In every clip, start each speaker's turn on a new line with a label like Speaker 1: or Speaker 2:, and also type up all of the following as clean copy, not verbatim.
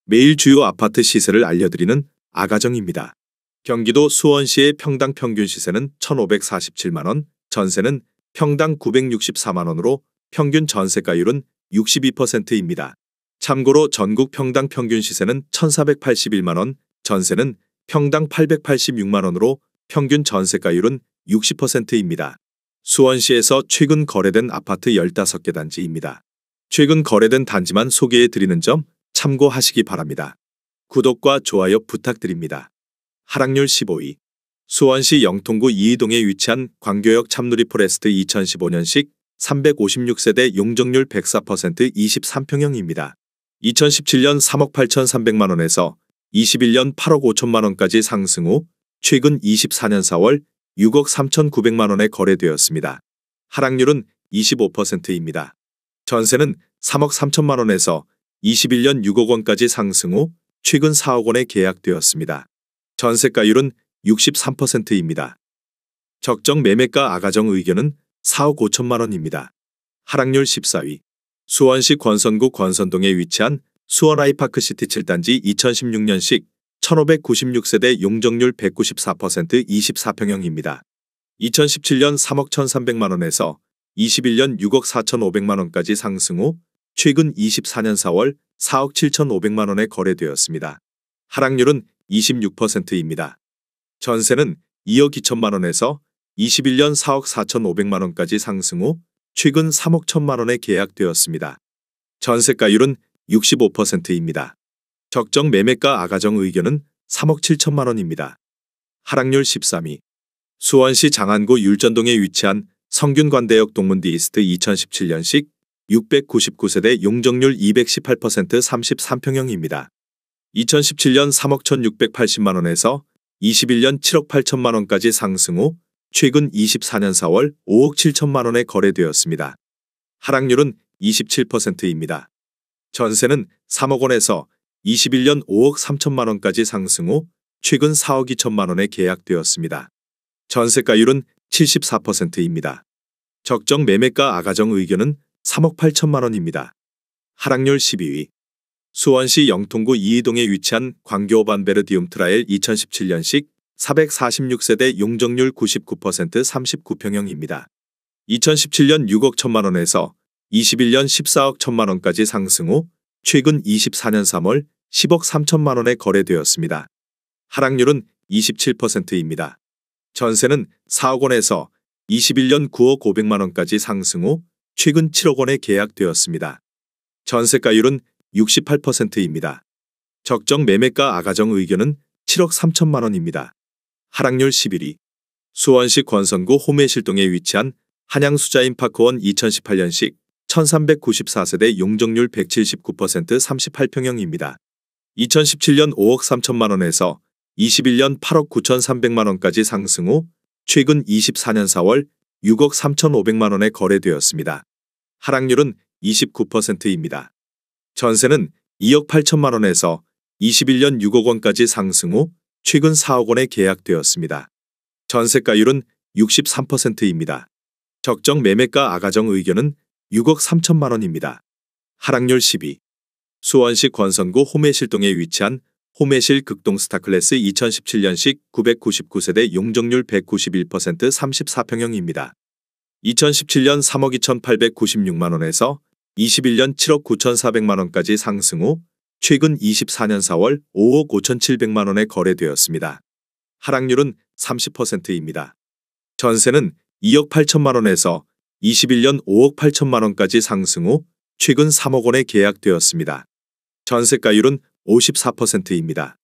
Speaker 1: 매일 주요 아파트 시세를 알려드리는 아가정입니다. 경기도 수원시의 평당 평균 시세는 1,547만원, 전세는 평당 964만원으로 평균 전세가율은 62%입니다. 참고로 전국 평당 평균 시세는 1,481만원, 전세는 평당 886만원으로 평균 전세가율은 60%입니다. 수원시에서 최근 거래된 아파트 15개 단지입니다. 최근 거래된 단지만 소개해드리는 점 참고하시기 바랍니다. 구독과 좋아요 부탁드립니다. 하락률 15위. 수원시 영통구 이이동에 위치한 광교역 참누리 포레스트 2015년식 356세대 용적률 104% 23평형입니다. 2017년 3억 8,300만원에서 21년 8억 5천만원까지 상승 후 최근 24년 4월 6억 3,900만원에 거래되었습니다. 하락률은 25%입니다. 전세는 3억 3천만원에서 21년 6억 원까지 상승 후 최근 4억 원에 계약되었습니다. 전세가율은 63%입니다. 적정 매매가 아가정 의견은 4억 5천만 원입니다. 하락률 14위. 수원시 권선구 권선동에 위치한 수원 아이파크시티 7단지 2016년식 1,596세대 용적률 194% 24평형입니다. 2017년 3억 1,300만 원에서 21년 6억 4,500만 원까지 상승 후 최근 24년 4월 4억 7,500만 원에 거래되었습니다. 하락률은 26%입니다. 전세는 2억 2천만 원에서 21년 4억 4,500만 원까지 상승 후 최근 3억 1천만 원에 계약되었습니다. 전세가율은 65%입니다. 적정 매매가 아가정 의견은 3억 7천만 원입니다. 하락률 13위. 수원시 장안구 율전동에 위치한 성균관대역 동문디 이스트 2017년식 699세대 용적률 218% 33평형입니다. 2017년 3억 1,680만 원에서 21년 7억 8천만 원까지 상승 후 최근 24년 4월 5억 7천만 원에 거래되었습니다. 하락률은 27%입니다. 전세는 3억 원에서 21년 5억 3천만 원까지 상승 후 최근 4억 2천만 원에 계약되었습니다. 전세가율은 74%입니다. 적정 매매가 아가정 의견은 3억 8천만 원입니다. 하락률 12위. 수원시 영통구 이이동에 위치한 광교반베르디움 트라엘 2017년식 446세대 용적률 99% 39평형입니다. 2017년 6억 1천만 원에서 21년 14억 1천만 원까지 상승 후 최근 24년 3월 10억 3천만 원에 거래되었습니다. 하락률은 27%입니다. 전세는 4억 원에서 21년 9억 500만 원까지 상승 후 최근 7억 원에 계약되었습니다. 전세가율은 68%입니다. 적정 매매가 아가정 의견은 7억 3천만 원입니다. 하락률 11위. 수원시 권선구 호매실동에 위치한 한양수자인파크원 2018년식 1394세대 용적률 179% 38평형입니다. 2017년 5억 3천만 원에서 21년 8억 9,300만 원까지 상승 후 최근 24년 4월 6억 3,500만 원에 거래되었습니다. 하락률은 29%입니다. 전세는 2억 8천만 원에서 21년 6억 원까지 상승 후 최근 4억 원에 계약되었습니다. 전세가율은 63%입니다. 적정 매매가 아가정 의견은 6억 3천만 원입니다. 하락률 10위. 수원시 권선구 호매실동에 위치한 호매실 극동 스타클래스 2017년식 999세대 용적률 191% 34평형입니다. 2017년 3억 2,896만 원에서 21년 7억 9,400만 원까지 상승 후 최근 24년 4월 5억 5,700만 원에 거래되었습니다. 하락률은 30%입니다. 전세는 2억 8천만 원에서 21년 5억 8천만 원까지 상승 후 최근 3억 원에 계약되었습니다. 전세가율은 54%입니다.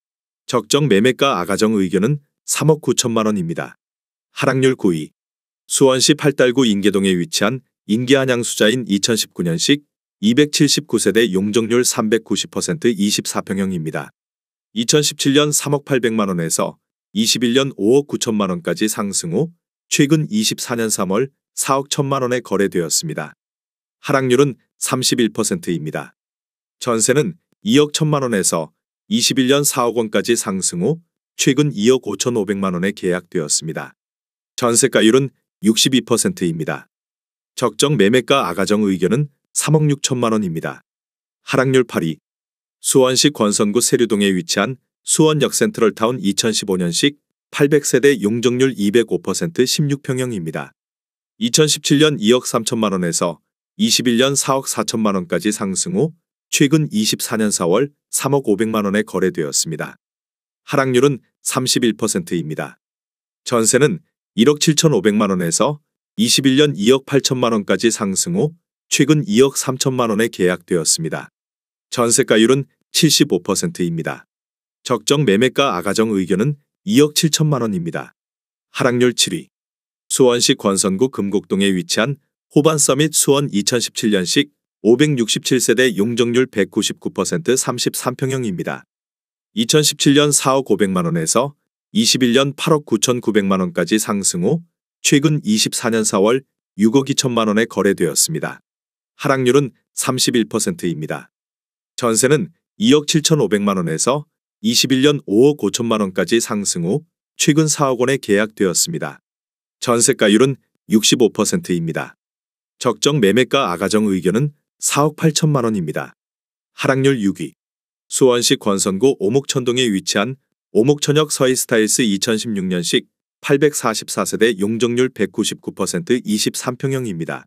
Speaker 1: 적정 매매가 아가정 의견은 3억 9천만 원입니다. 하락률 9위. 수원시 팔달구 인계동에 위치한 인계한양수자인 2019년식 279세대 용적률 390% 24평형입니다. 2017년 3억 800만 원에서 21년 5억 9천만 원까지 상승 후 최근 24년 3월 4억 1천만 원에 거래되었습니다. 하락률은 31%입니다. 전세는 2억 1천만 원에서 21년 4억 원까지 상승 후 최근 2억 5,500만 원에 계약되었습니다. 전세가율은 62%입니다. 적정 매매가 아가정 의견은 3억 6천만 원입니다. 하락률 8위. 수원시 권선구 세류동에 위치한 수원역 센트럴타운 2015년식 800세대 용적률 205% 16평형입니다. 2017년 2억 3천만 원에서 21년 4억 4천만 원까지 상승 후 최근 24년 4월 3억 500만 원에 거래되었습니다. 하락률은 31%입니다. 전세는 1억 7,500만 원에서 21년 2억 8천만 원까지 상승 후 최근 2억 3천만 원에 계약되었습니다. 전세가율은 75%입니다. 적정 매매가 아가정 의견은 2억 7천만 원입니다. 하락률 7위. 수원시 권선구 금곡동에 위치한 호반서밋 수원 2017년식 567세대 용적률 199% 33평형입니다. 2017년 4억 500만 원에서 21년 8억 9,900만 원까지 상승 후 최근 24년 4월 6억 2천만 원에 거래되었습니다. 하락률은 31%입니다. 전세는 2억 7,500만 원에서 21년 5억 5천만 원까지 상승 후 최근 4억 원에 계약되었습니다. 전세가율은 65%입니다. 적정 매매가 아가정 의견은 4억 8천만 원입니다. 하락률 6위. 수원시 권선구 오목천동에 위치한 오목천역 서희스타일스 2016년식 844세대 용적률 199% 23평형입니다.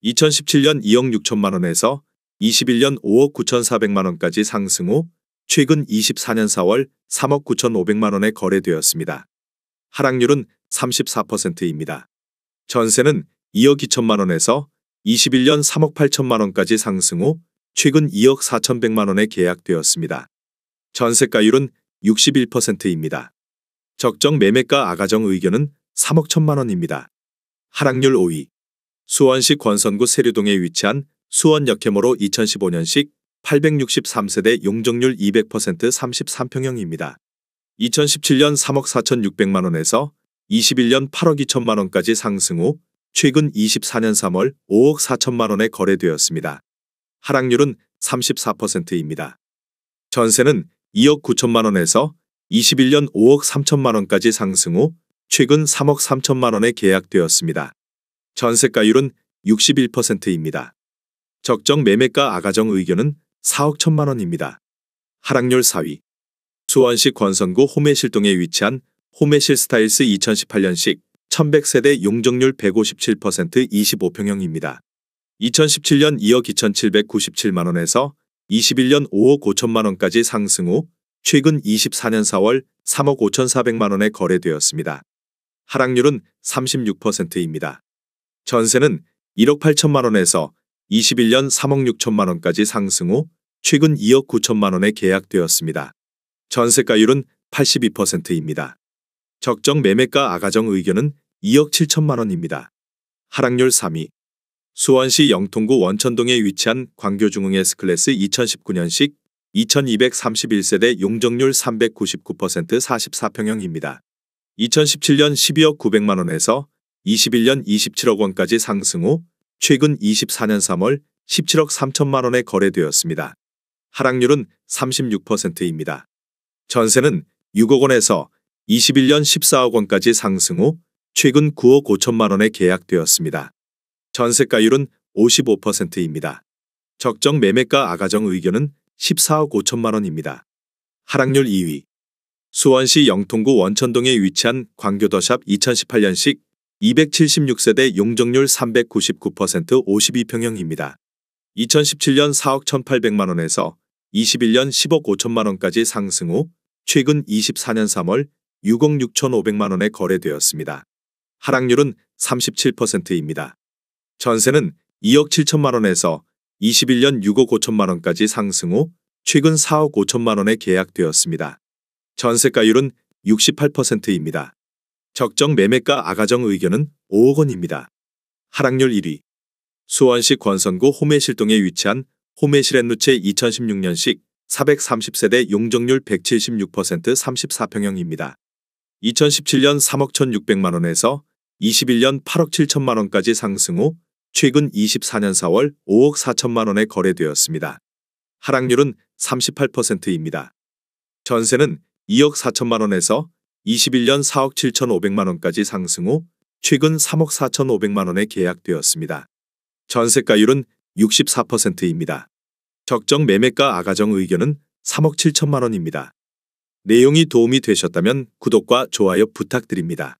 Speaker 1: 2017년 2억 6천만 원에서 21년 5억 9,400만 원까지 상승 후 최근 24년 4월 3억 9,500만 원에 거래되었습니다. 하락률은 34%입니다. 전세는 2억 2천만 원에서 21년 3억 8천만 원까지 상승 후 최근 2억 4,100만 원에 계약되었습니다. 전세가율은 61%입니다. 적정 매매가 아가정 의견은 3억 1천만 원입니다. 하락률 5위. 수원시 권선구 세류동에 위치한 수원 역해모로 2015년식 863세대 용적률 200% 33평형입니다. 2017년 3억 4,600만 원에서 21년 8억 2천만 원까지 상승 후 최근 24년 3월 5억 4천만 원에 거래되었습니다. 하락률은 34%입니다. 전세는 2억 9천만 원에서 21년 5억 3천만 원까지 상승 후 최근 3억 3천만 원에 계약되었습니다. 전세가율은 61%입니다. 적정 매매가 아가정 의견은 4억 1천만 원입니다. 하락률 4위. 수원시 권선구 호매실동에 위치한 호매실 스타일스 2018년식 1100세대 용적률 157% 25평형입니다. 2017년 2억 2,797만 원에서 21년 5억 5천만 원까지 상승 후 최근 24년 4월 3억 5,400만 원에 거래되었습니다. 하락률은 36%입니다. 전세는 1억 8천만 원에서 21년 3억 6천만 원까지 상승 후 최근 2억 9천만 원에 계약되었습니다. 전세가율은 82%입니다. 적정 매매가 아가정 의견은 2억 7천만 원입니다. 하락률 3위. 수원시 영통구 원천동에 위치한 광교중흥 S클래스 2019년식 2231세대 용적률 399% 44평형입니다. 2017년 12억 900만 원에서 21년 27억 원까지 상승 후 최근 24년 3월 17억 3천만 원에 거래되었습니다. 하락률은 36%입니다. 전세는 6억 원에서 21년 14억 원까지 상승 후 최근 9억 5천만 원에 계약되었습니다. 전세가율은 55%입니다. 적정 매매가 아가정 의견은 14억 5천만 원입니다. 하락률 2위. 수원시 영통구 원천동에 위치한 광교더샵 2018년식 276세대 용적률 399% 52평형입니다. 2017년 4억 1,800만 원에서 21년 10억 5천만 원까지 상승 후 최근 24년 3월 6억 6,500만 원에 거래되었습니다. 하락률은 37%입니다. 전세는 2억 7천만 원에서 21년 6억 5천만 원까지 상승 후 최근 4억 5천만 원에 계약되었습니다. 전세가율은 68%입니다. 적정 매매가 아가정 의견은 5억 원입니다. 하락률 1위. 수원시 권선구 호매실동에 위치한 호매실앤루체 2016년식 430세대 용적률 176% 34평형입니다. 2017년 3억 1,600만 원에서 21년 8억 7천만 원까지 상승 후 최근 24년 4월 5억 4천만 원에 거래되었습니다. 하락률은 38%입니다. 전세는 2억 4천만 원에서 21년 4억 7,500만 원까지 상승 후 최근 3억 4,500만 원에 계약되었습니다. 전세가율은 64%입니다. 적정 매매가 아가정 의견은 3억 7천만 원입니다. 내용이 도움이 되셨다면 구독과 좋아요 부탁드립니다.